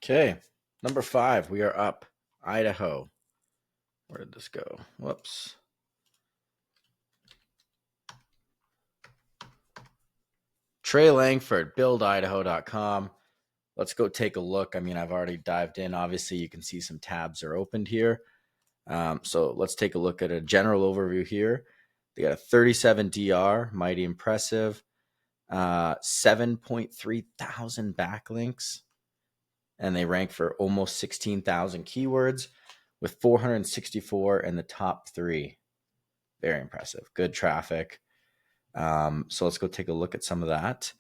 Okay, number 5, we are up. Idaho. Where did this go? Whoops. Trey Langford, BuildIdaho.com. Let's go take a look. I mean, I've already dived in. Obviously, you can see some tabs are opened here. So let's take a look at a general overview here. They got a 37 DR, mighty impressive. 7.3 thousand backlinks. And they rank for almost 16,000 keywords with 464 in the top 3. Very impressive. Good traffic. So let's go take a look at some of that.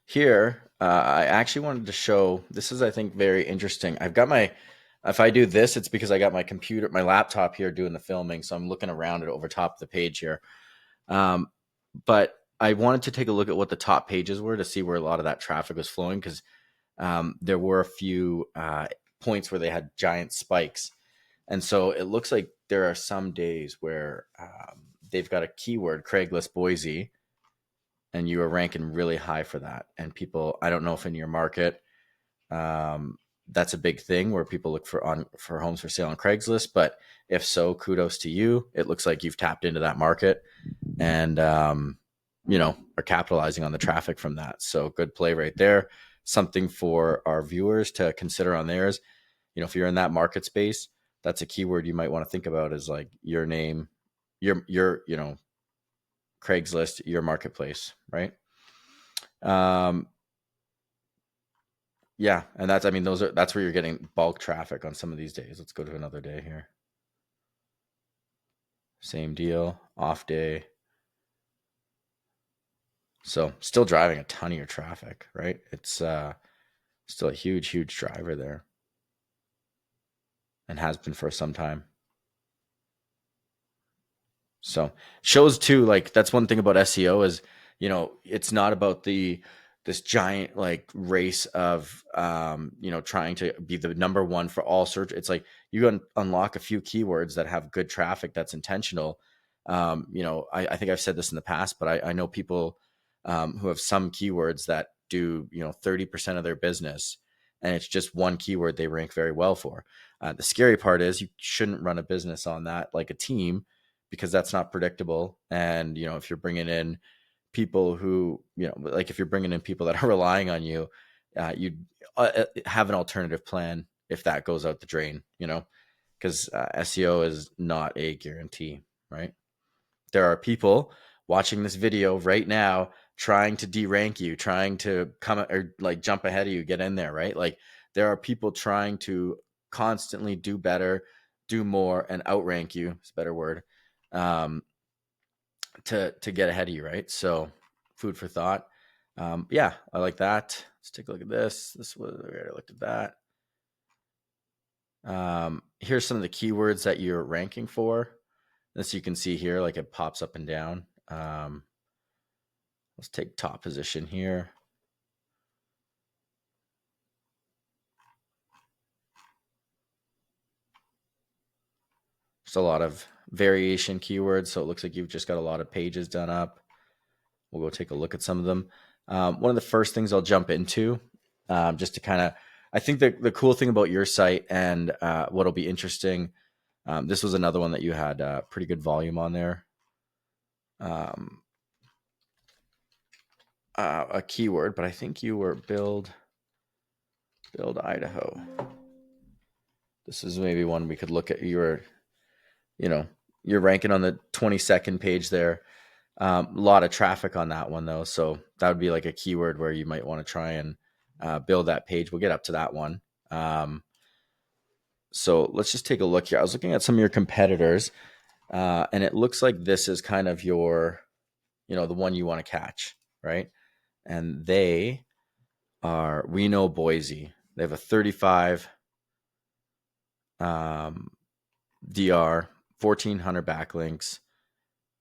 Here, I actually wanted to show, this is, I think, very interesting. I've got if I do this, it's because I got my laptop here doing the filming. So I'm looking around it over top of the page here. But I wanted to take a look at what the top pages were to see where a lot of that traffic was flowing, because there were a few points where they had giant spikes. And so it looks like there are some days where they've got a keyword, Craigslist Boise, and you are ranking really high for that. And people, I don't know if in your market, that's a big thing where people look for homes for sale on Craigslist. But if so, kudos to you. It looks like you've tapped into that market and, are capitalizing on the traffic from that. So good play right there. Something for our viewers to consider on theirs. If you're in that market space, that's a keyword you might want to think about, is like your name, your Craigslist, your marketplace, right? Yeah, and that's where you're getting bulk traffic on some of these days. Let's go to another day here. Same deal, off day. So still driving a ton of your traffic, right? It's still a huge driver there, and has been for some time. So shows too, like, that's one thing about SEO is, it's not about this giant like race of, trying to be the number one for all search. It's like you unlock a few keywords that have good traffic that's intentional. I think I've said this in the past, but I know people who have some keywords that do, 30% of their business, and it's just one keyword they rank very well for. The scary part is you shouldn't run a business on that like a team, because that's not predictable. And, if you're bringing in people who, if you're bringing in people that are relying on you, you have an alternative plan if that goes out the drain, because SEO is not a guarantee, right? There are people watching this video right now trying to derank you, trying to come or like jump ahead of you, get in there, right? Like there are people trying to constantly do better, do more, and outrank you. It's a better word. To get ahead of you, right? So food for thought. Yeah, I like that. Let's take a look at this. We already looked at that. Here's some of the keywords that you're ranking for. As you can see here, like it pops up and down. Let's take top position here. There's a lot of variation keywords, so it looks like you've just got a lot of pages done up. We'll go take a look at some of them. One of the first things I'll jump into, just to kind of, I think the cool thing about your site and what'll be interesting, this was another one that you had pretty good volume on there. A keyword, but I think you were BuildIdaho. This is maybe one we could look at. You're ranking on the 22nd page there. A lot of traffic on that one though. So that would be like a keyword where you might want to try and build that page. We'll get up to that one. So let's just take a look here. I was looking at some of your competitors and it looks like this is kind of your, the one you want to catch, right? And they are, we know Boise. They have a 35 DR, 1,400 backlinks,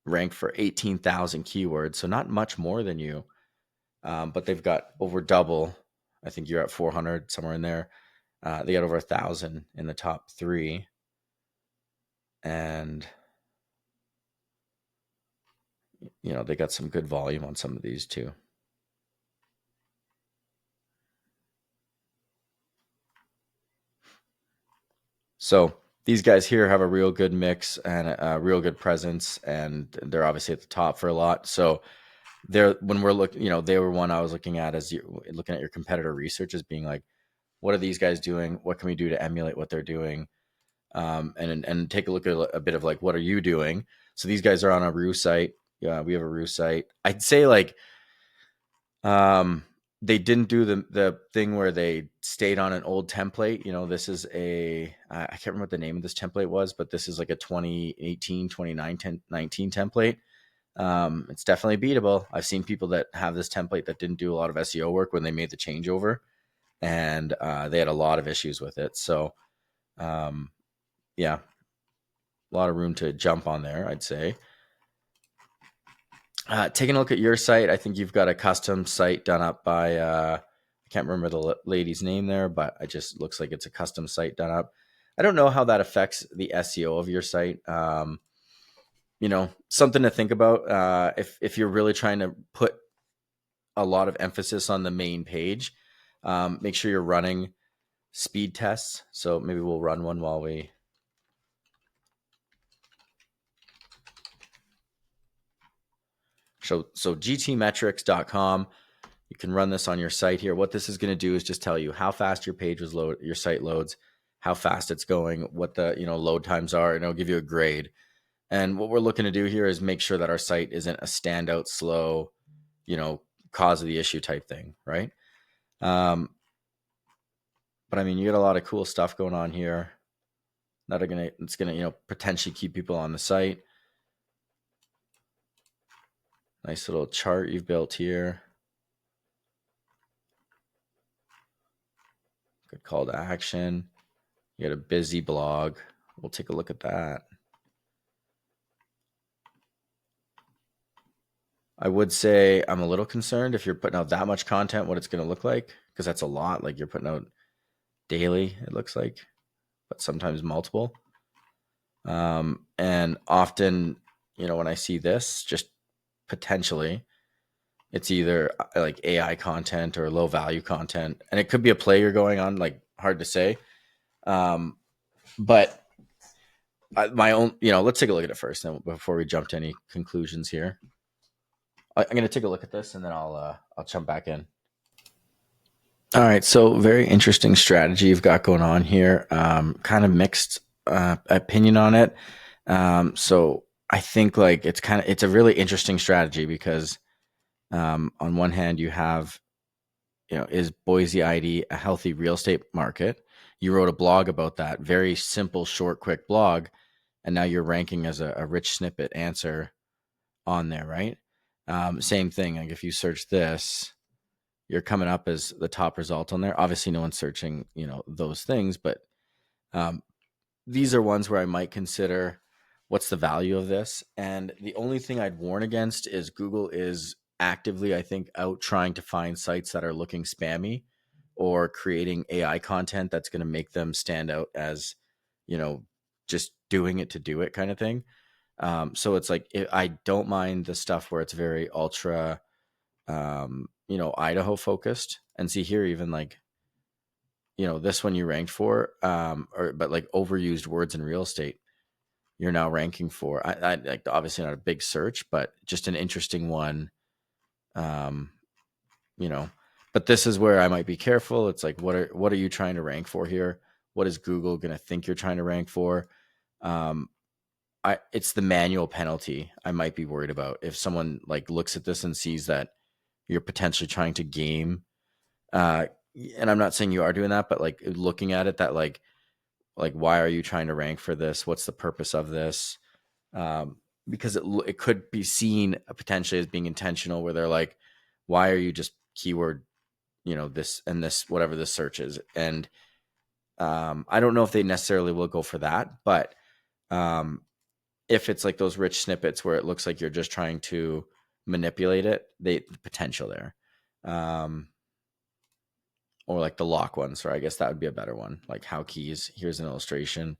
ranked for 18,000 keywords. So not much more than you, but they've got over double. I think you're at 400, somewhere in there. They got over 1,000 in the top 3. And you know, they got some good volume on some of these too. So these guys here have a real good mix and a real good presence, and they're obviously at the top for a lot. So they're, when we're looking, you know, they were one I was looking at as you looking at your competitor research, as being like, what are these guys doing? What can we do to emulate what they're doing? And take a look at a bit of like, what are you doing? So these guys are on a RU site. Yeah, we have a RU site. I'd say like, they didn't do the thing where they stayed on an old template. You know, this is I can't remember what the name of this template was, but this is like a 2018, 2019 template. It's definitely beatable. I've seen people that have this template that didn't do a lot of SEO work when they made the changeover, and they had a lot of issues with it. So, yeah, a lot of room to jump on there, I'd say. Taking a look at your site, I think you've got a custom site done up by, I can't remember the lady's name there, but it just looks like it's a custom site done up. I don't know how that affects the SEO of your site. You know, something to think about. If you're really trying to put a lot of emphasis on the main page, make sure you're running speed tests. So maybe we'll run one while we. So gtmetrics.com. You can run this on your site here. What this is going to do is just tell you how fast your page was load, your site loads, how fast it's going, what the, you know, load times are, and it'll give you a grade. And what we're looking to do here is make sure that our site isn't a standout slow, you know, cause of the issue type thing, right? But I mean, you got a lot of cool stuff going on here that are it's gonna, you know, potentially keep people on the site. Nice little chart you've built here. Good call to action. You got a busy blog. We'll take a look at that. I would say I'm a little concerned if you're putting out that much content, what it's going to look like, because that's a lot. Like, you're putting out daily, it looks like, but sometimes multiple. And often, you know, when I see this, just potentially, it's either like AI content or low value content, and it could be a play you're going on, like, hard to say. But my own, you know, let's take a look at it first, then, before we jump to any conclusions here. I'm going to take a look at this, and then I'll jump back in. All right, so very interesting strategy you've got going on here. Kind of mixed opinion on it. So I think like it's a really interesting strategy because on one hand you have, you know, is Boise ID a healthy real estate market? You wrote a blog about that, very simple, short, quick blog, and now you're ranking as a rich snippet answer on there, right? Same thing. Like, if you search this, you're coming up as the top result on there. Obviously, no one's searching, you know, those things, but these are ones where I might consider what's the value of this. And the only thing I'd warn against is Google is actively, I think, out trying to find sites that are looking spammy or creating AI content that's going to make them stand out as, you know, just doing it to do it kind of thing. So it's like, I don't mind the stuff where it's very ultra, you know, Idaho focused. And see here, even like, you know, this one you ranked for, but like overused words in real estate, you're now ranking for. I like, obviously not a big search, but just an interesting one. You know, but this is where I might be careful. It's like, what are you trying to rank for here? What is Google going to think you're trying to rank for? It's the manual penalty I might be worried about. If someone like looks at this and sees that you're potentially trying to game, and I'm not saying you are doing that, but like looking at it, that like why are you trying to rank for this? What's the purpose of this? Because it could be seen potentially as being intentional, where they're like, why are you just keyword, you know, this and this, whatever this search is. And I don't know if they necessarily will go for that, but if it's like those rich snippets where it looks like you're just trying to manipulate it, the potential there. Or like the lock ones, or I guess that would be a better one. Like, how keys, here's an illustration.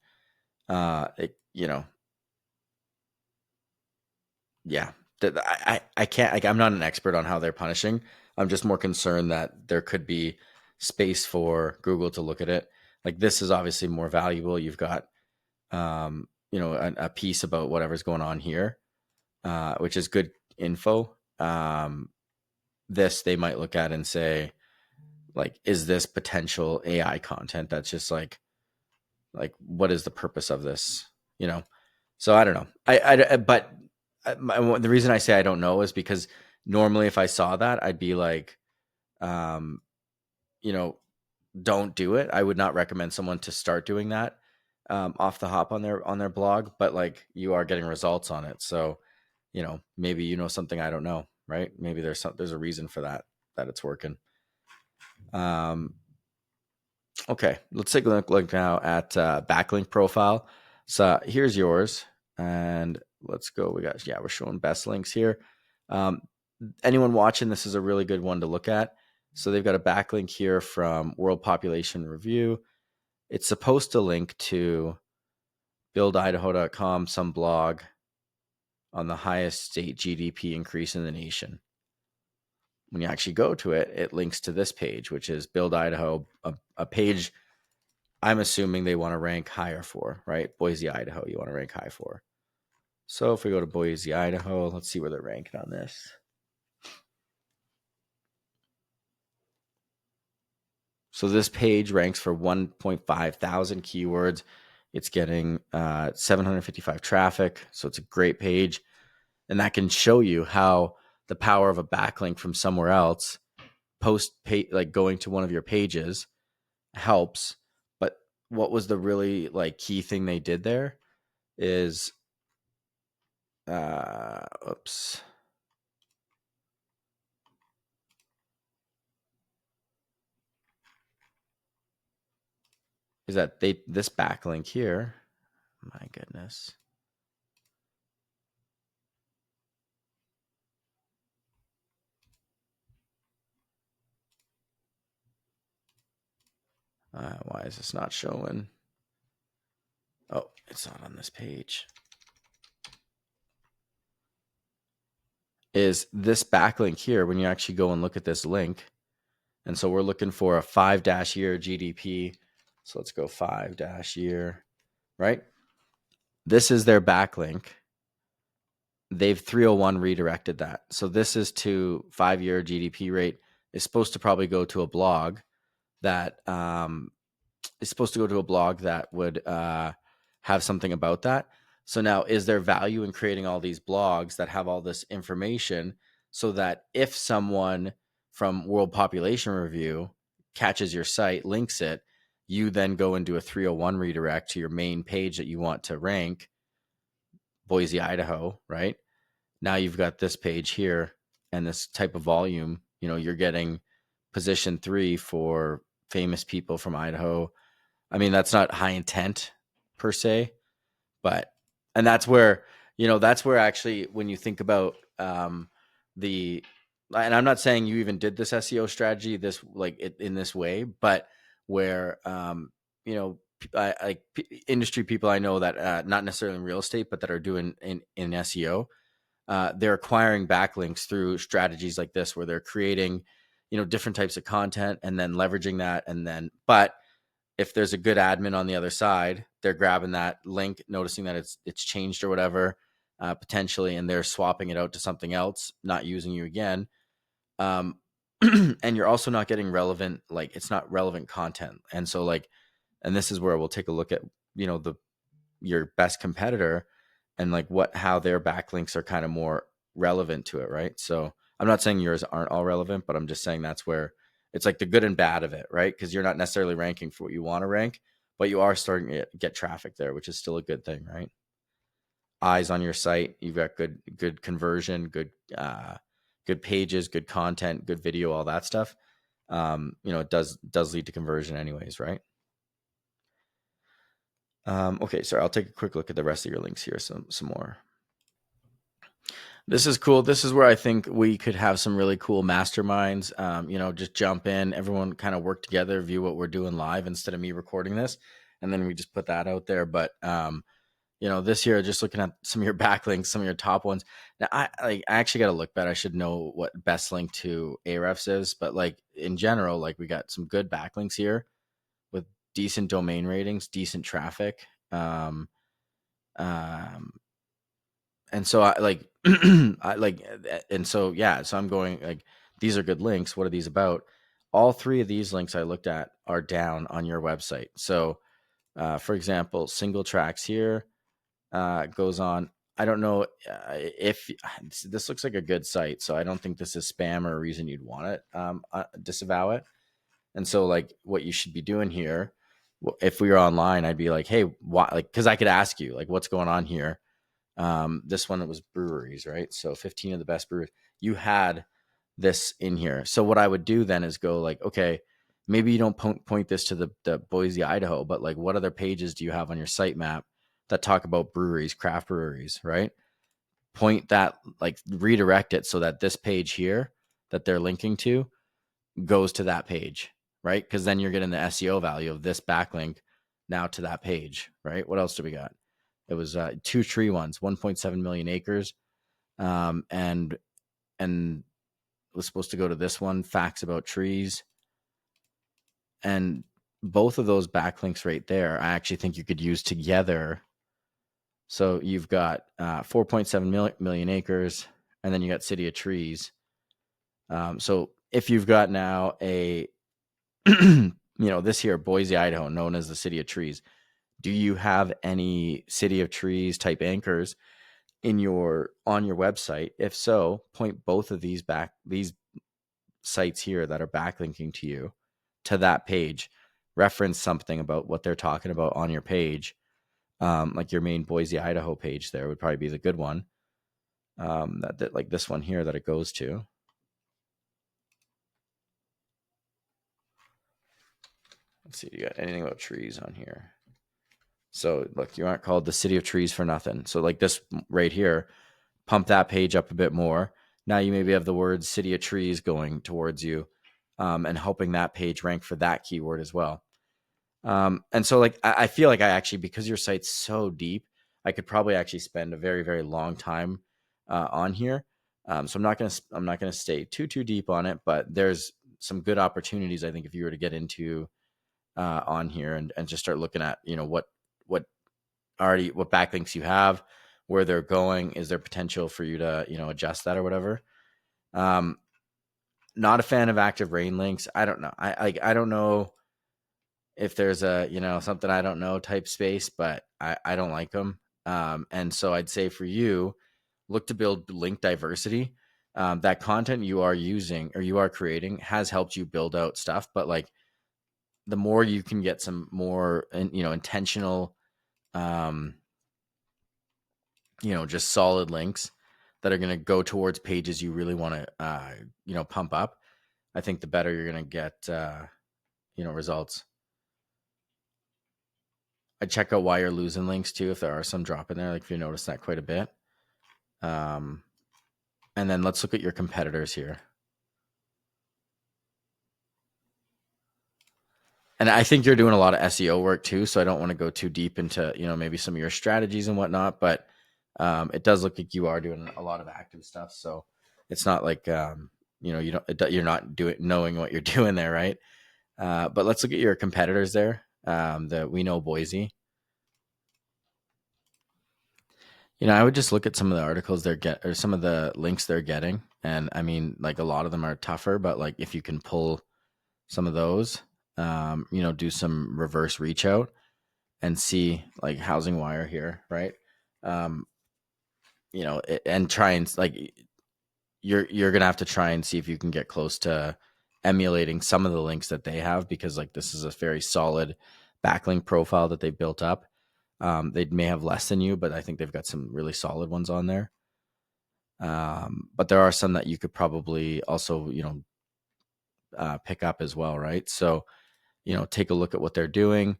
You know, yeah, I can't, like, I'm not an expert on how they're punishing. I'm just more concerned that there could be space for Google to look at it. Like, this is obviously more valuable. You've got, a piece about whatever's going on here, which is good info. This they might look at and say, like, is this potential AI content that's just like what is the purpose of this? So I don't know. But the reason I say I don't know is because normally if I saw that, I'd be like, um, you know, don't do it. I would not recommend someone to start doing that off the hop on their blog. But like, you are getting results on it, so maybe something I don't know, right? Maybe there's a reason for that it's working. Okay, let's take a look now at backlink profile. So here's yours, and let's go. We're showing best links here. Anyone watching, this is a really good one to look at. So they've got a backlink here from World Population Review. It's supposed to link to BuildIdaho.com, some blog on the highest state GDP increase in the nation. When you actually go to it, it links to this page, which is Build Idaho, a page I'm assuming they want to rank higher for, right? Boise, Idaho, you want to rank high for. So if we go to Boise, Idaho, let's see where they're ranked on this. So this page ranks for 1.5 thousand keywords. It's getting 755 traffic. So it's a great page. And that can show you how the power of a backlink from somewhere else like going to one of your pages helps. But what was the really like key thing they did there is is that this backlink here, my goodness. Why is this not showing? Oh, it's not on this page. Is this backlink here when you actually go and look at this link? And so we're looking for a 5-year GDP. So let's go 5-year, right? This is their backlink. They've 301 redirected that. So this is to 5-year GDP rate. It's supposed to probably go to a blog that would have something about that. So now, is there value in creating all these blogs that have all this information so that if someone from World Population Review catches your site, links it, you then go and do a 301 redirect to your main page that you want to rank, Boise, Idaho, right? Now you've got this page here and this type of volume, you're getting position 3 for famous people from Idaho. I mean, that's not high intent per se, and that's where actually, when you think about and I'm not saying you even did this SEO strategy in this way, but where industry people I know that not necessarily in real estate, but that are doing in SEO, they're acquiring backlinks through strategies like this, where they're creating different types of content and then leveraging that, but if there's a good admin on the other side, they're grabbing that link, noticing that it's changed or whatever, potentially, and they're swapping it out to something else, not using you again. And you're also not getting relevant, like it's not relevant content. And so and this is where we'll take a look at, your best competitor and how their backlinks are kind of more relevant to it, right? So I'm not saying yours aren't all relevant, but I'm just saying that's where it's like the good and bad of it, right? Because you're not necessarily ranking for what you want to rank, but you are starting to get traffic there, which is still a good thing, right? Eyes on your site, you've got good conversion, good pages, good content, good video, all that stuff. It does lead to conversion anyways, right? Okay, sorry, I'll take a quick look at the rest of your links here, some more. This is cool. This is where I think we could have some really cool masterminds. Just jump in, everyone kind of work together, view what we're doing live instead of me recording this, and then we just put that out there. But this year, just looking at some of your backlinks, some of your top ones. Now, I actually got to look better. I should know what best link to Ahrefs is, but like in general, like we got some good backlinks here with decent domain ratings, decent traffic. Um, um, and so I like, I like, and so yeah, so I'm going like these are good links. What are these about? All three of these links I looked at are down on your website. So, for example, single tracks here goes on. I don't know if this looks like a good site, so I don't think this is spam or a reason you'd want it. Disavow it. And so, like, what you should be doing here, if we were online, I'd be like, hey, why? Like, because I could ask you, like, what's going on here? This one, it was breweries, right? So 15 of the best breweries. You had this in here. So what I would do then is go like, okay, maybe you don't point this to the Boise, Idaho, but like what other pages do you have on your sitemap that talk about breweries, craft breweries, right? Point that, like redirect it so that this page here that they're linking to goes to that page, right? Because then you're getting the SEO value of this backlink now to that page, right? What else do we got? It was 2 tree ones, 1.7 million acres, and was supposed to go to this one, facts about trees, and both of those backlinks right there, I actually think you could use together. So you've got 4.7 million acres, and then you got city of trees. So if you've got now a this here, Boise, Idaho, known as the city of trees, do you have any city of trees type anchors on your website? If so, point both of these sites here that are backlinking to you to that page. Reference something about what they're talking about on your page. Like your main Boise, Idaho page there would probably be the good one. That like this one here that it goes to. Let's see, do you got anything about trees on here? So look, you aren't called the city of trees for nothing. So like this right here, pump that page up a bit more. Now you maybe have the words city of trees going towards you, and helping that page rank for that keyword as well. And so like I feel like I actually, because your site's so deep, I could probably actually spend a very, very long time on here. So I'm not gonna stay too deep on it, but there's some good opportunities, I think, if you were to get into on here and just start looking at what backlinks you have, where they're going. Is there potential for you to adjust that or whatever? Not a fan of active rain links. I don't know. I don't know if there's a something I don't know type space, but I don't like them. And so I'd say for you, look to build link diversity. That content you are using or you are creating has helped you build out stuff, but like the more you can get some more intentional just solid links that are going to go towards pages you really want to pump up, I think the better you're going to get results. I check out why you're losing links too, if there are some drop in there, like if you notice that quite a bit. And then let's look at your competitors here. And I think you're doing a lot of SEO work too, so I don't want to go too deep into maybe some of your strategies and whatnot, but it does look like you are doing a lot of active stuff. So it's not like you're not knowing what you're doing there, right? But let's look at your competitors there. That we know Boise. I would just look at some of the articles or some of the links they're getting, and I mean, like a lot of them are tougher, but like if you can pull some of those, do some reverse reach out and see like Housing Wire here, right? And try and like you're gonna have to try and see if you can get close to emulating some of the links that they have, because like this is a very solid backlink profile that they built up. They may have less than you, but I think they've got some really solid ones on there. But there are some that you could probably also pick up as well, right? So take a look at what they're doing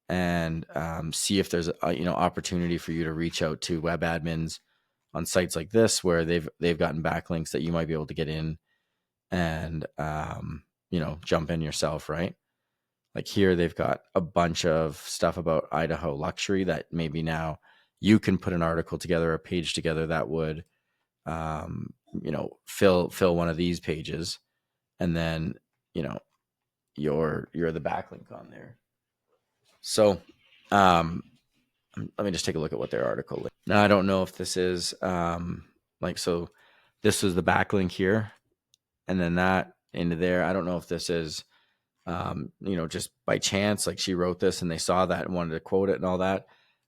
and see if there's opportunity for you to reach out to web admins on sites like this where they've gotten backlinks that you might be able to get in and jump in yourself, right? Like here they've got a bunch of stuff about Idaho luxury that maybe now you can put an article together, a page together that would, fill one of these pages, and then, you're the backlink on there. So, let me just take a look at what their article is. Now, I don't know if this is so this was the backlink here, and then that into there. I don't know if this is, just by chance, like she wrote this and they saw that and wanted to quote it and all that,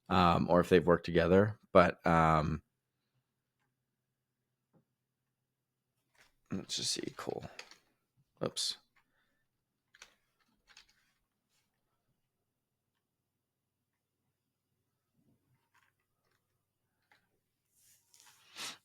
or if they've worked together. But let's just see. Cool. Oops.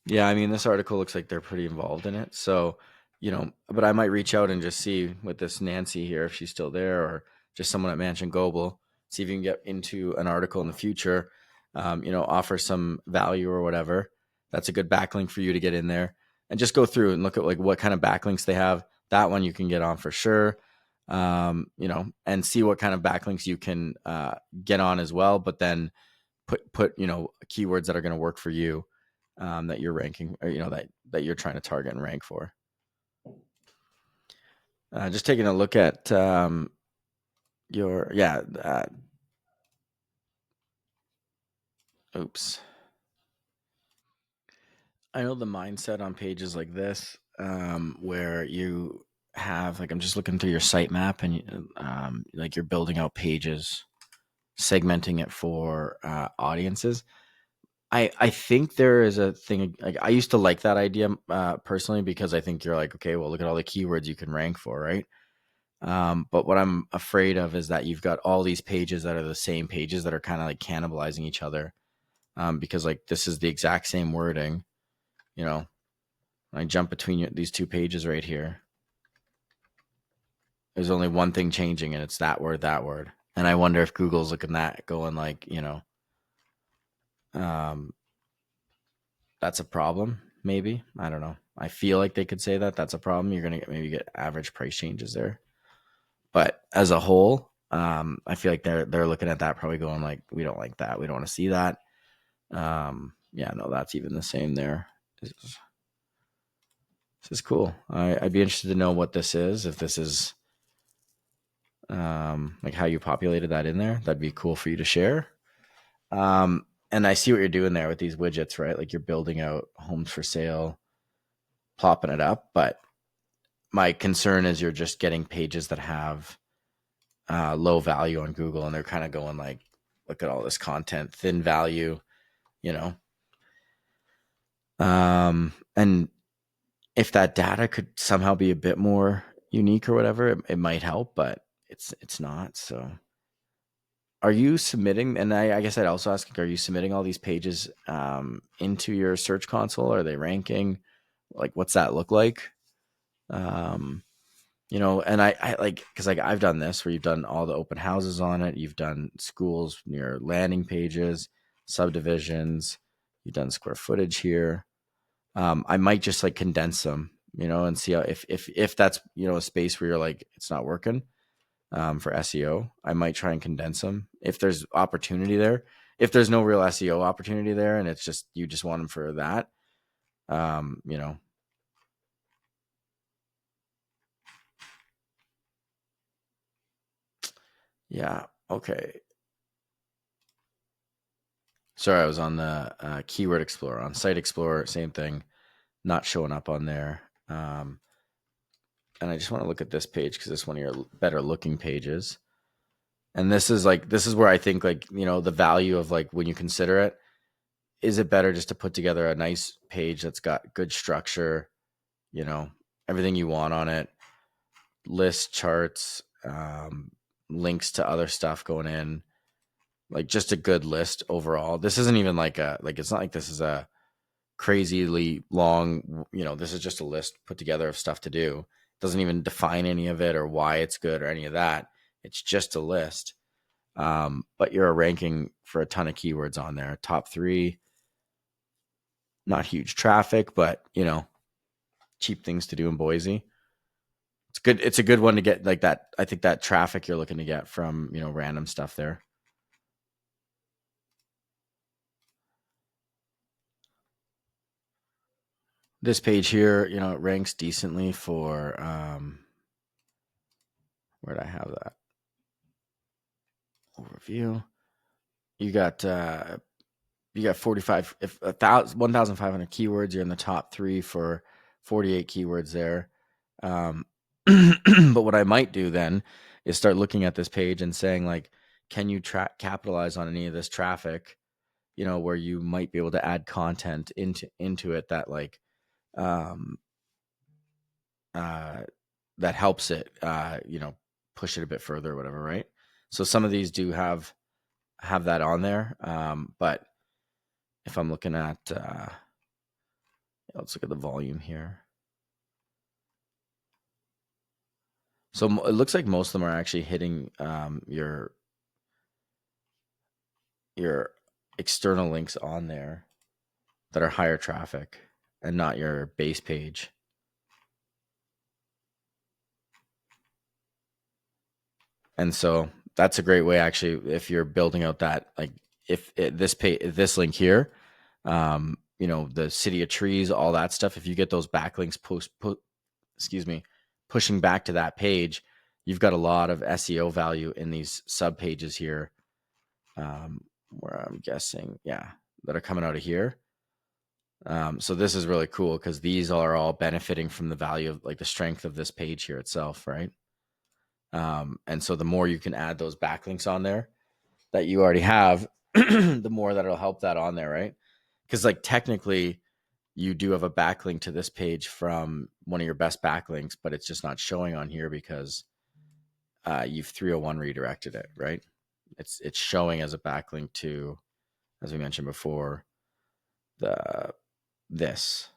Yeah, I mean, this article looks like they're pretty involved in it. So, but I might reach out and just see with this Nancy here, if she's still there, or just someone at Mansion Global, see if you can get into an article in the future, offer some value or whatever. That's a good backlink for you to get in there and just go through and look at like what kind of backlinks they have. That one you can get on for sure, and see what kind of backlinks you can get on as well. But then put keywords that are going to work for you. That you're ranking, or that you're trying to target and rank for. Just taking a look at oops. I know the mindset on pages like this, where you have, like, I'm just looking through your sitemap, and like you're building out pages, segmenting it for audiences. I think there is a thing, like I used to like that idea personally, because I think you're like, okay, well, look at all the keywords you can rank for, right? But what I'm afraid of is that you've got all these pages that are the same pages that are kind of like cannibalizing each other, because like this is the exact same wording. I jump between these two pages right here. There's only one thing changing, and it's that word, and I wonder if Google's looking at going like, that's a problem. Maybe. I don't know. I feel like they could say that that's a problem. You're going to maybe get average price changes there. But as a whole, I feel like they're looking at that, probably going like, we don't like that. We don't want to see that. Yeah, no, that's even the same there. This is cool. I'd be interested to know what this is. If this is like how you populated that in there, that'd be cool for you to share. And I see what you're doing there with these widgets, right? Like you're building out homes for sale, plopping it up. But my concern is you're just getting pages that have low value on Google, and they're kind of going like, look at all this content, thin value, and if that data could somehow be a bit more unique or whatever, it might help, but it's not. So are you submitting, and I guess I'd also ask, are you submitting all these pages into your search console? Are they ranking? Like, what's that look like? And I like, because like I've done this where you've done all the open houses on it, you've done schools near landing pages, subdivisions, you've done square footage here. I might just like condense them, and see how, if that's, a space where you're like, it's not working for SEO, I might try and condense them if there's opportunity there. If there's no real SEO opportunity there, and it's just, you just want them for that, yeah. Okay. Sorry, I was on the Keyword Explorer. On Site Explorer, same thing, not showing up on there. And I just want to look at this page because it's one of your better looking pages. And this is where I think, like, the value of, like, when you consider it, is it better just to put together a nice page that's got good structure, everything you want on it, list, charts, links to other stuff going in, like just a good list overall. This isn't even like it's not like this is a crazily long, this is just a list put together of stuff to do. It doesn't even define any of it or why it's good or any of that. It's just a list. But you're ranking for a ton of keywords on there. Top 3, not huge traffic, but cheap things to do in Boise. It's good. It's a good one to get, like that. I think that traffic you're looking to get from, random stuff there. This page here, you know, it ranks decently for, where did I have that? Overview. You got 45, if 1,500 keywords. You're in the top 3 for 48 keywords there. But what I might do then is start looking at this page and saying, like, can you capitalize on any of this traffic, you know, where you might be able to add content into it that, like, um, that helps it, you know, push it a bit further or whatever, right? So some of these do have that on there. But if I'm looking at, let's look at the volume here. So it looks like most of them are actually hitting your external links on there that are higher traffic and not your base page. And so that's a great way, actually, if you're building out that, like, if this link here, you know, the city of trees, all that stuff, if you get those backlinks pushing back to that page, you've got a lot of SEO value in these sub pages here, where I'm guessing, that are coming out of here. So this is really cool because these are all benefiting from the value of, like, the strength of this page here itself, right? And so the more you can add those backlinks on there that you already have, the more that it'll help that on there, right? Because, like, technically you do have a backlink to this page from one of your best backlinks, but it's just not showing on here because you've 301 redirected it, right? It's showing as a backlink to, as we mentioned before, this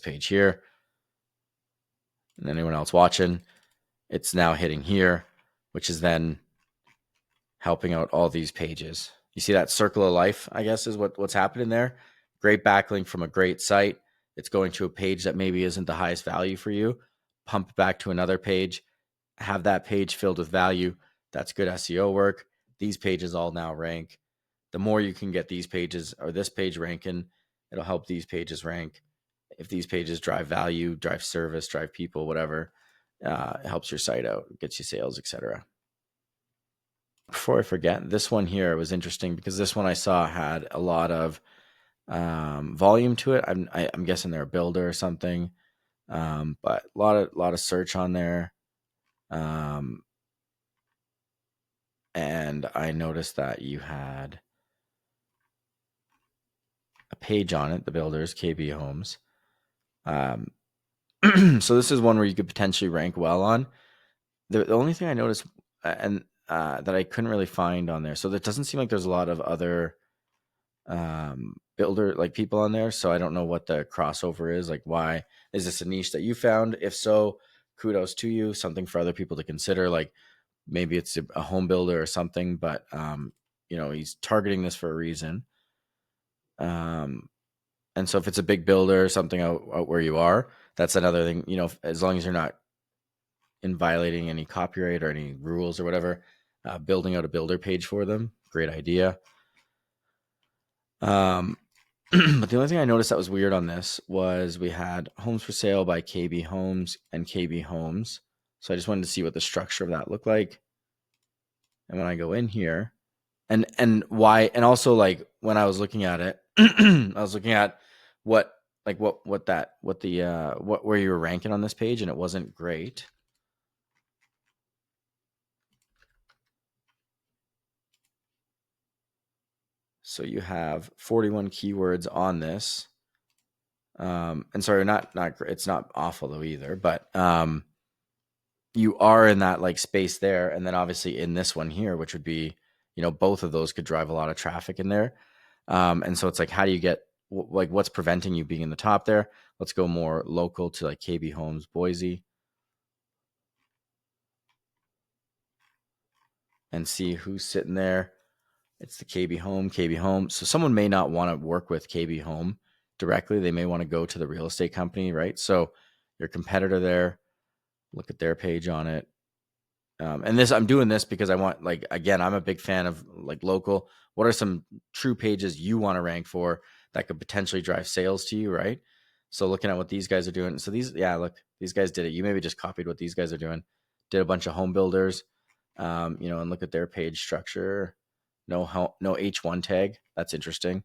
page here. And anyone else watching, it's now hitting here, which is then helping out all these pages. You see that circle of life, I guess, is what's happening there. Great backlink from a great site. It's going to a page that maybe isn't the highest value for you. Pump back to another page, have that page filled with value. That's good SEO work. These pages all now rank. The more you can get these pages or this page ranking, it'll help these pages rank. If these pages drive value, drive service, drive people, whatever, it helps your site out, gets you sales, etc. Before I forget, this one here was interesting because this one I saw had a lot of volume to it. I'm guessing they're a builder or something, but a lot of search on there. And I noticed that you had a page on it, the builders, KB Homes. So this is one where you could potentially rank well on. The only thing I noticed and that I couldn't really find on there, so it doesn't seem like there's a lot of other builder, like, people on there. So I don't know what the crossover is. Like, why is this a niche that you found? If so, kudos to you. Something for other people to consider. Like, maybe it's a home builder or something, but you know, he's targeting this for a reason. And so if it's a big builder or something out where you are, that's another thing. You know, as long as you're not in violating any copyright or any rules or whatever, building out a builder page for them, great idea. But the only thing I noticed that was weird on this was we had homes for sale by KB Homes and KB Homes. So I just wanted to see what the structure of that looked like. And when I go in here, and why, and also, like, when I was looking at it, I was looking at where you were ranking on this page, and it wasn't great. So you have 41 keywords on this. And sorry, not great. It's not awful though either, but you are in that, like, space there. And then obviously in this one here, which would be, you know, both of those could drive a lot of traffic in there. And so it's like, how do you get, like, what's preventing you being in the top there? Let's go more local to, like, KB Homes, Boise, and see who's sitting there. It's the KB Home. So someone may not want to work with KB Home directly. They may want to go to the real estate company, right? So your competitor there, look at their page on it. And this, I'm doing this because I want, like, again, I'm a big fan of, like, local. What are some true pages you want to rank for that could potentially drive sales to you, right? So looking at what these guys are doing. So look, these guys did it. You maybe just copied what these guys are doing. Did a bunch of home builders, and look at their page structure. No H1 tag. That's interesting.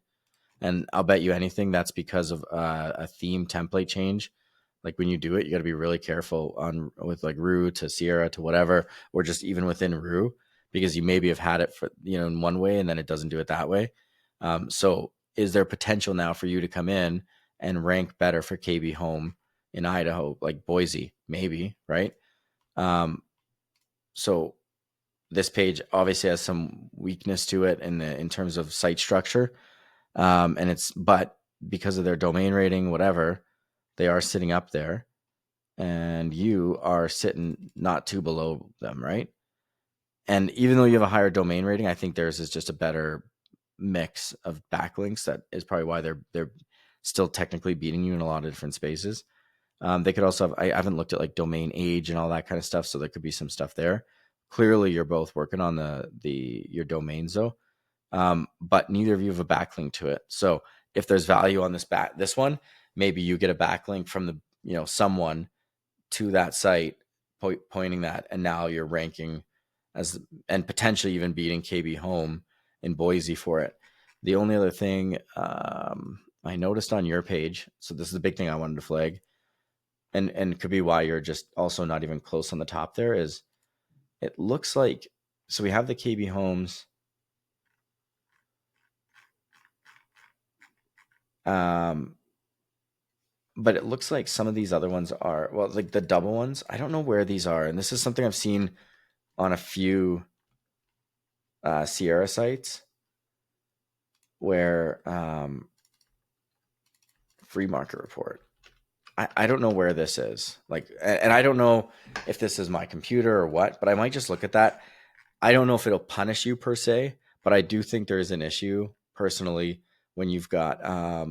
And I'll bet you anything that's because of a theme template change. Like when you do it, you got to be really careful with like Rue to Sierra to whatever, or just even within Rue, because you maybe have had it for, in one way and then it doesn't do it that way. So is there potential now for you to come in and rank better for KB home in Idaho, like Boise, maybe, right? So this page obviously has some weakness to it in terms of site structure. But because of their domain rating, whatever, they are sitting up there and you are sitting not too below them, right? And even though you have a higher domain rating, I think theirs is just a better mix of backlinks. That is probably why they're still technically beating you in a lot of different spaces. They could also have, I haven't looked at like domain age and all that kind of stuff, so there could be some stuff there. Clearly you're both working on your domains though. But neither of you have a backlink to it. So if there's value on this one, maybe you get a backlink from someone to that site pointing that, and now you're ranking and potentially even beating KB home in Boise for it. The only other thing I noticed on your page, so this is the big thing I wanted to flag, and could be why you're just also not even close on the top there, is it looks like, so we have the KB homes. But it looks like some of these other ones are, well, like the double ones. I don't know where these are. And this is something I've seen on a few Sierra sites where free market report. I don't know where this is. Like, and I don't know if this is my computer or what, but I might just look at that. I don't know if it'll punish you per se, but I do think there is an issue personally when you've got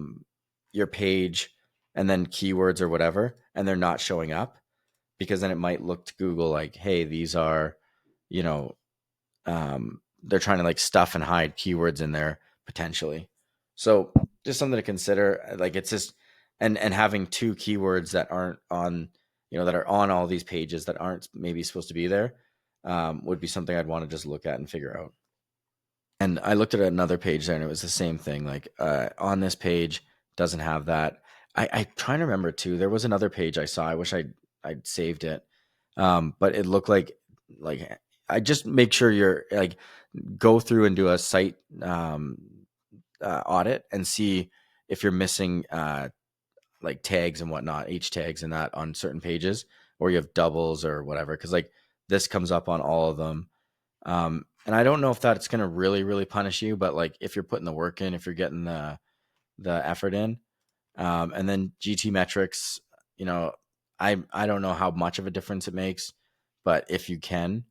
your page and then keywords or whatever, and they're not showing up, because then it might look to Google like, hey, these are, they're trying to like stuff and hide keywords in there potentially. So just something to consider. Like it's just, and having two keywords that aren't on, that are on all these pages that aren't maybe supposed to be there, would be something I'd want to just look at and figure out. And I looked at another page there and it was the same thing. Like on this page doesn't have that. I trying to remember too. There was another page I saw. I wish I'd saved it. But it looked like I just make sure you're like, go through and do a site audit and see if you're missing like tags and whatnot, H tags and that on certain pages, or you have doubles or whatever. Cause like this comes up on all of them. And I don't know if that's going to really, really punish you, but like if you're putting the work in, if you're getting the effort in, and then GT metrics, I don't know how much of a difference it makes, but if you can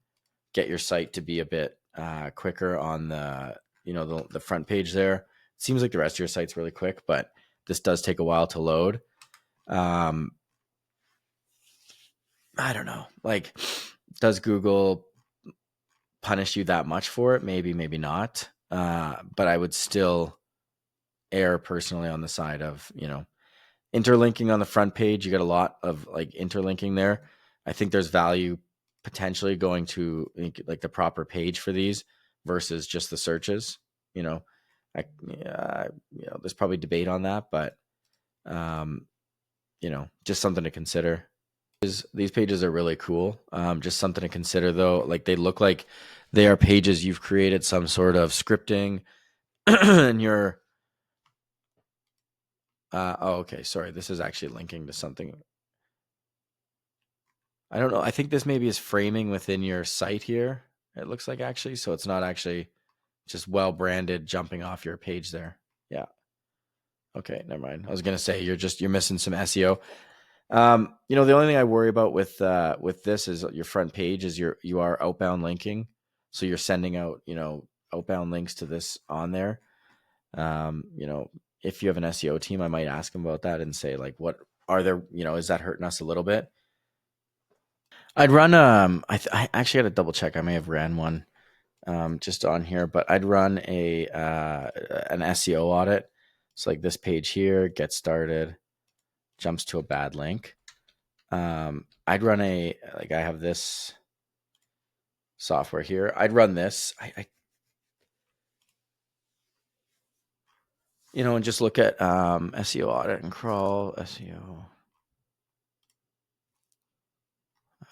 get your site to be a bit quicker on the front page there, it seems like the rest of your site's really quick, but this does take a while to load. I don't know, like, does Google punish you that much for it? Maybe not. But I would still err personally on the side of, interlinking on the front page. You get a lot of like interlinking there. I think there's value potentially going to like the proper page for these versus just the searches. There's probably debate on that, but just something to consider. These pages are really cool. Just something to consider though. Like they look like they are pages you've created some sort of scripting and you're okay. Sorry. This is actually linking to something. I don't know. I think this maybe is framing within your site here. It looks like actually, so it's not actually just well branded jumping off your page there. Yeah. Okay. Never mind. I was going to say, you're missing some SEO. The only thing I worry about with this is your front page is you are outbound linking. So you're sending out, outbound links to this on there. If you have an SEO team, I might ask them about that and say like, what are there, is that hurting us a little bit? I'd run, I actually had to double check. I may have ran one, just on here, but I'd run an SEO audit. So like this page here, get started, jumps to a bad link. I'd run I have this software here. I'd run this. And just look at SEO audit and crawl SEO.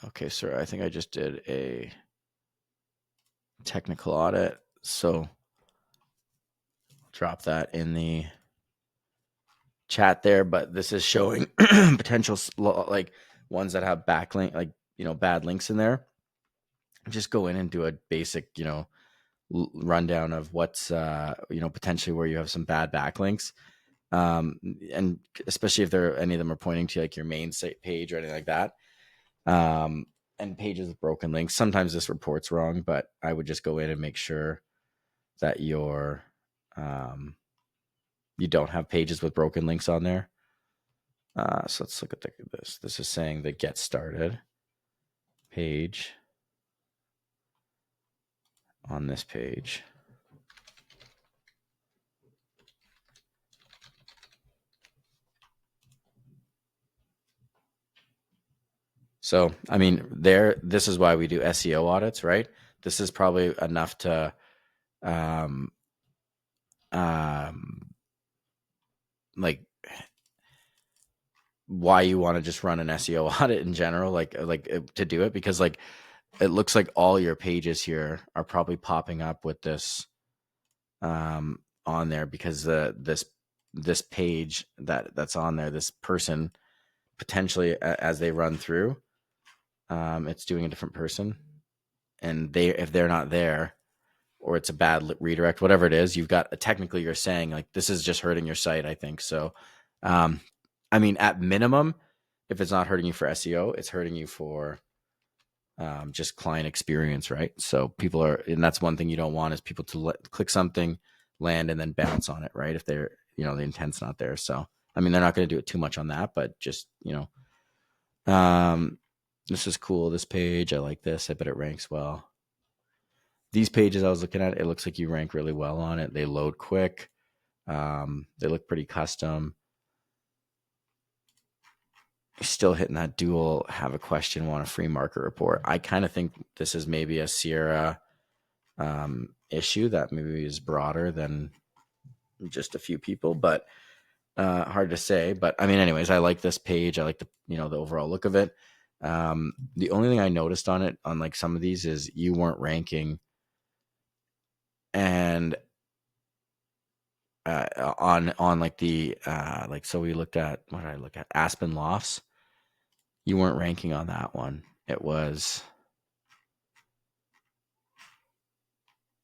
Okay, sir, I think I just did a technical audit. So drop that in the chat there, but this is showing potential like ones that have backlink, like, bad links in there. Just go in and do a basic, rundown of what's, potentially where you have some bad backlinks. And especially if any of them are pointing to like your main site page or anything like that. And pages with broken links. Sometimes this report's wrong, but I would just go in and make sure that you don't have pages with broken links on there. So let's look at this. This is saying the get started page on this page. So, I mean, this is why we do SEO audits, right? This is probably enough to, like, why you want to just run an SEO audit in general, like to do it, because like it looks like all your pages here are probably popping up with this on there, because this page that's on there, this person potentially as they run through, it's doing a different person, and if they're not there, or it's a bad redirect, whatever it is, technically you're saying like this is just hurting your site, I think. So I mean, at minimum, if it's not hurting you for SEO, it's hurting you for just client experience, right? So and that's one thing you don't want, is people to click something, land, and then bounce on it, right? If they're, the intent's not there. So, I mean, they're not going to do it too much on that, but just, this is cool. This page, I like this. I bet it ranks well. These pages I was looking at, it looks like you rank really well on it. They load quick. They look pretty custom. Still hitting that dual, have a question, want a free market report. I kind of think this is maybe a Sierra issue that maybe is broader than just a few people, but hard to say. But I mean, anyways, I like this page. I like the overall look of it. The only thing I noticed on it, on like some of these, is you weren't ranking, and on like the so we looked at, what did I look at? Aspen Lofts. You weren't ranking on that one. It was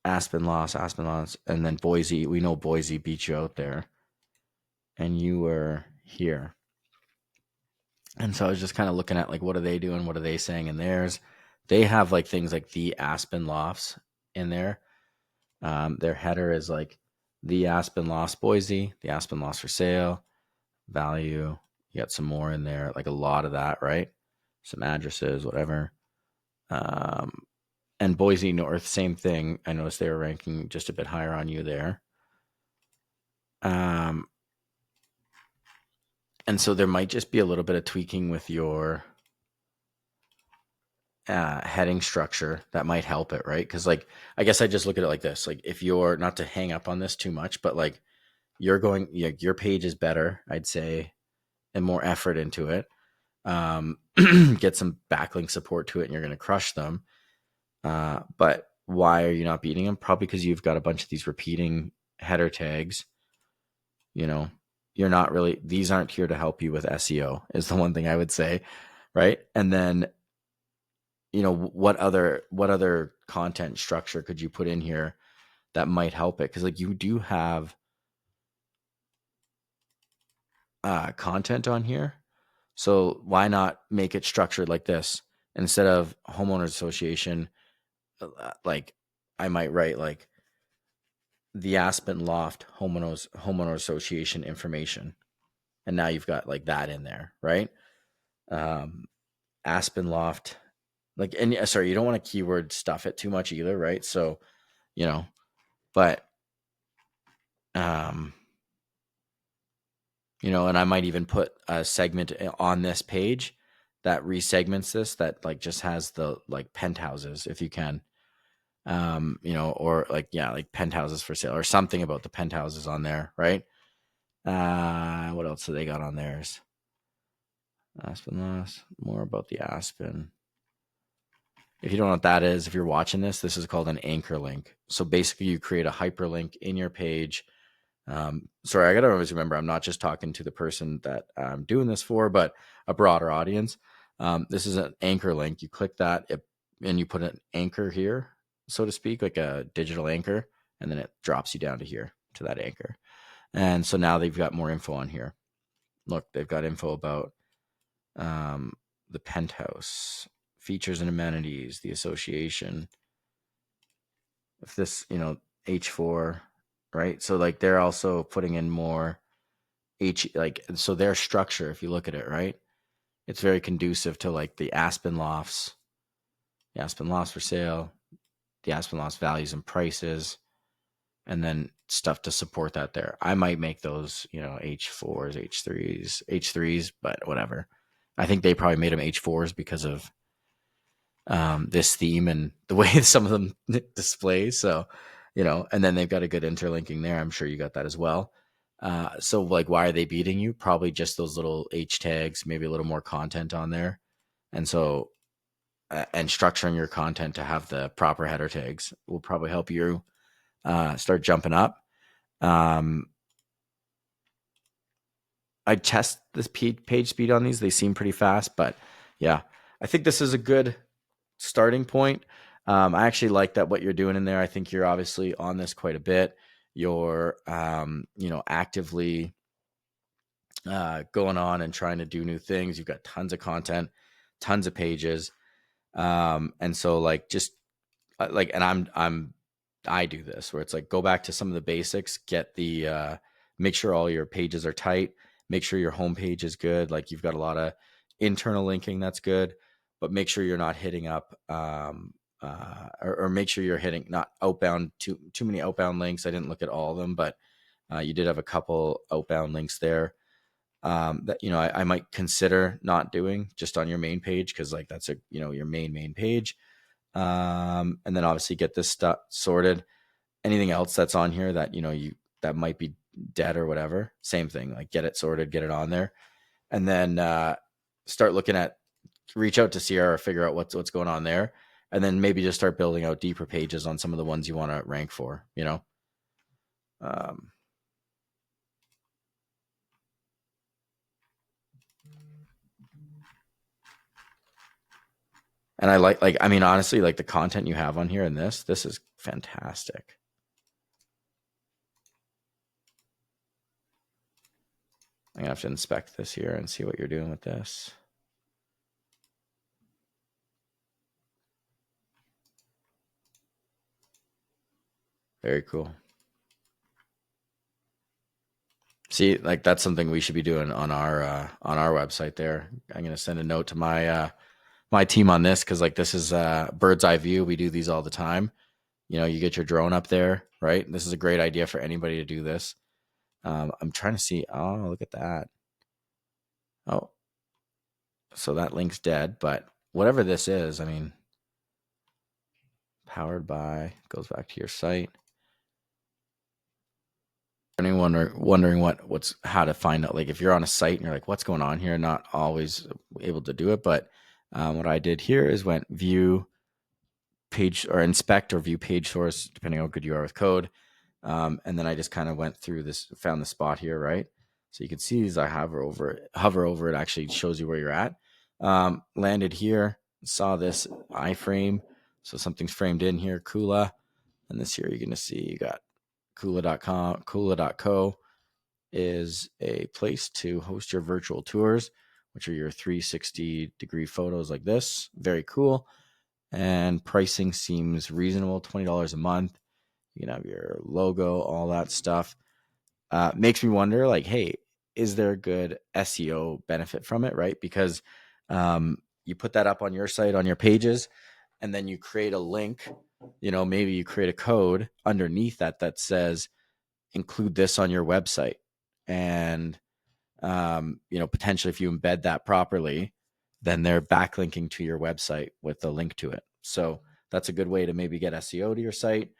Aspen Lofts, and then Boise. We know Boise beat you out there, and you were here. And so I was just kind of looking at like, what are they doing? What are they saying in theirs? They have like things like the Aspen Lofts in there. Their header is like the Aspen Lofts Boise, the Aspen Lofts for sale, value. You got some more in there, like a lot of that, right? Some addresses, whatever. And Boise North, same thing. I noticed they were ranking just a bit higher on you there. And so there might just be a little bit of tweaking with your heading structure that might help it, right? Because like, I guess I just look at it like this. Like, if you're not to hang up on this too much, but like your page is better, I'd say, and more effort into it. Get some backlink support to it, and you're going to crush them. But why are you not beating them? Probably because you've got a bunch of these repeating header tags. You're not really, these aren't here to help you with SEO, is the one thing I would say, right? And then, what other content structure could you put in here that might help it? Because like, you do have content on here, so why not make it structured like this? Instead of homeowners association, like I might write like the Aspen Loft homeowner association information, and now you've got like that in there, right? Aspen Loft, like, and sorry, you don't want to keyword stuff it too much either, right? So, but and I might even put a segment on this page that resegments this, that like just has the like penthouses, if you can, or like, yeah, like penthouses for sale or something about the penthouses on there, right? What else do they got on theirs? Aspen loss, more about the Aspen. If you don't know what that is, if you're watching this is called an anchor link. So basically you create a hyperlink in your page. Sorry, I got to always remember, I'm not just talking to the person that I'm doing this for, but a broader audience. This is an anchor link. You click that and you put an anchor here, so to speak, like a digital anchor, and then it drops you down to here to that anchor. And so now they've got more info on here. Look, they've got info about the penthouse, features and amenities, the association. If this, H4, right? So like they're also putting in more so their structure, if you look at it, right, it's very conducive to like the Aspen Lofts for sale, the Aspen Lofts values and prices, and then stuff to support that there. I might make those, H4s, H3s, but whatever. I think they probably made them H4s because of this theme and the way some of them display. So, and then they've got a good interlinking there. I'm sure you got that as well. So like, why are they beating you? Probably just those little H tags, maybe a little more content on there. And so, and structuring your content to have the proper header tags will probably help you start jumping up. I test this page speed on these. They seem pretty fast, but yeah, I think this is a good starting point. I actually like that what you're doing in there. I think you're obviously on this quite a bit. You're, actively going on and trying to do new things. You've got tons of content, tons of pages. And so like, just like, and I do this where it's like, go back to some of the basics, get the, make sure all your pages are tight, make sure your homepage is good. Like you've got a lot of internal linking that's good, but make sure you're not hitting up, or make sure you're hitting not outbound, too many outbound links. I didn't look at all of them, but you did have a couple outbound links there that, I might consider not doing just on your main page. Cause like that's your main page. And then obviously get this stuff sorted. Anything else that's on here that, that might be dead or whatever, same thing, like get it sorted, get it on there. And then start looking at, reach out to Sierra, figure out what's going on there. And then maybe just start building out deeper pages on some of the ones you want to rank for, and I I mean, honestly, like the content you have on here in this is fantastic. I'm gonna have to inspect this here and see what you're doing with this. Very cool. See, like that's something we should be doing on our website there. I'm gonna send a note to my team on this, because like this is bird's eye view. We do these all the time. You get your drone up there, right? This is a great idea for anybody to do this. I'm trying to see. Oh, look at that. Oh, so that link's dead, but whatever this is, I mean, powered by, goes back to your site. Anyone wondering what's how to find out, like if you're on a site and you're like, what's going on here? Not always able to do it, but what I did here is went view page or inspect or view page source, depending on how good you are with code. And then I just kind of went through this, found the spot here, right? So you can see as I hover over it, actually shows you where you're at. Landed here, saw this iframe. So something's framed in here, Kula. And this here, you're going to see you got Kula.com, Kula.co is a place to host your virtual tours, which are your 360-degree photos like this. Very cool. And pricing seems reasonable, $20 a month. You can have your logo, all that stuff. Makes me wonder, like, hey, is there a good SEO benefit from it, right? Because you put that up on your site, on your pages, and then you create a link, maybe you create a code underneath that says, include this on your website. And Potentially if you embed that properly, then they're backlinking to your website with a link to it. So that's a good way to maybe get SEO to your site.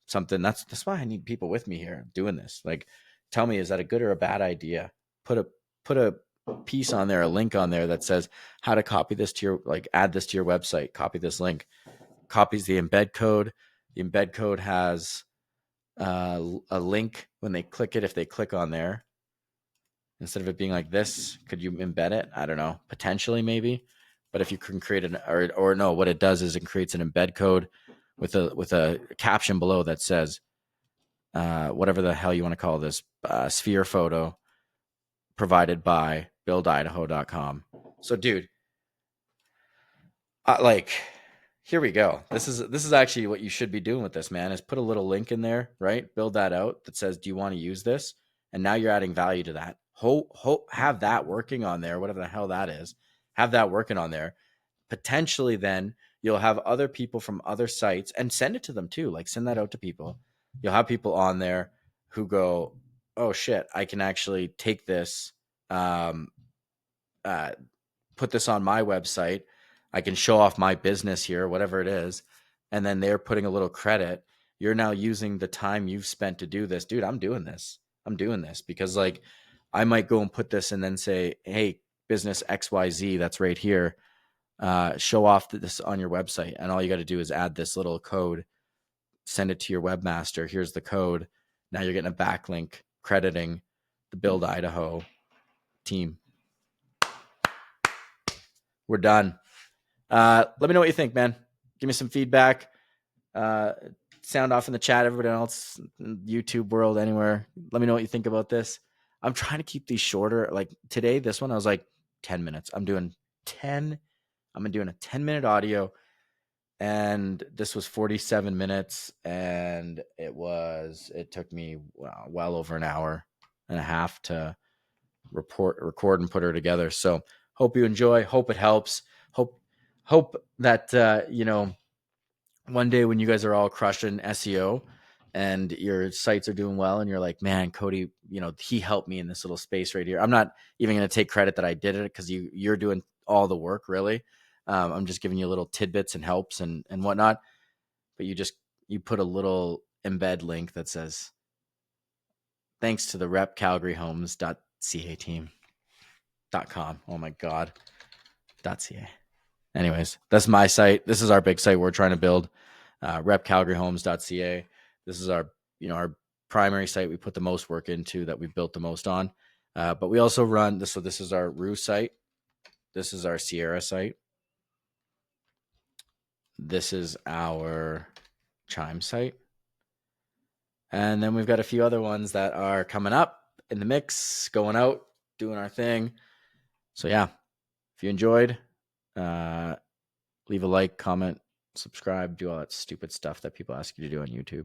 Something that's why I need people with me here doing this. Like, tell me, is that a good or a bad idea? Put a piece on there, a link on there that says how to copy this to your, like, add this to your website, copy this link, copies the embed code. The embed code has a link when they click it. If they click on there, instead of it being like this, could you embed it? I don't know, potentially maybe. But if you can create or no, what it does is it creates an embed code with a caption below that says whatever the hell you want to call this, sphere photo provided by BuildIdaho.com. So, dude, here we go. This is actually what you should be doing with this, man, is put a little link in there, right? Build that out that says, do you want to use this? And now you're adding value to that. Have that working on there, whatever the hell that is. Have that working on there. Potentially then you'll have other people from other sites, and send it to them too. Like, send that out to people. You'll have people on there who go, oh shit, I can actually take this, put this on my website. I can show off my business here, whatever it is. And then they're putting a little credit. You're now using the time you've spent to do this. Dude, I'm doing this because, like, I might go and put this and then say, hey, business XYZ, that's right here. Show off this on your website. And all you got to do is add this little code, send it to your webmaster. Here's the code. Now you're getting a backlink crediting the Build Idaho team. We're done. Let me know what you think, man. Give me some feedback. Sound off in the chat. Everybody else, YouTube world, anywhere. Let me know what you think about this. I'm trying to keep these shorter. Like today, this one, I was like 10 minutes. I'm doing a 10-minute audio, and this was 47 minutes, and it took me well over an hour and a half to record and put her together. So hope you enjoy. Hope it helps. Hope that one day when you guys are all crushing SEO and your sites are doing well, and you're like, man, Cody, he helped me in this little space right here. I'm not even going to take credit that I did it, because you're doing all the work, really. I'm just giving you little tidbits and helps and whatnot. But you put a little embed link that says, thanks to the repcalgaryhomes.ca team.com. Oh my God. .ca. Anyways, that's my site. This is our big site we're trying to build. repcalgaryhomes.ca. This is our primary site we put the most work into, that we've built the most on. But we also run this. So this is our Rue site. This is our Sierra site. This is our Chime site. And then we've got a few other ones that are coming up in the mix, going out, doing our thing. So yeah, if you enjoyed, leave a like, comment, subscribe, do all that stupid stuff that people ask you to do on YouTube.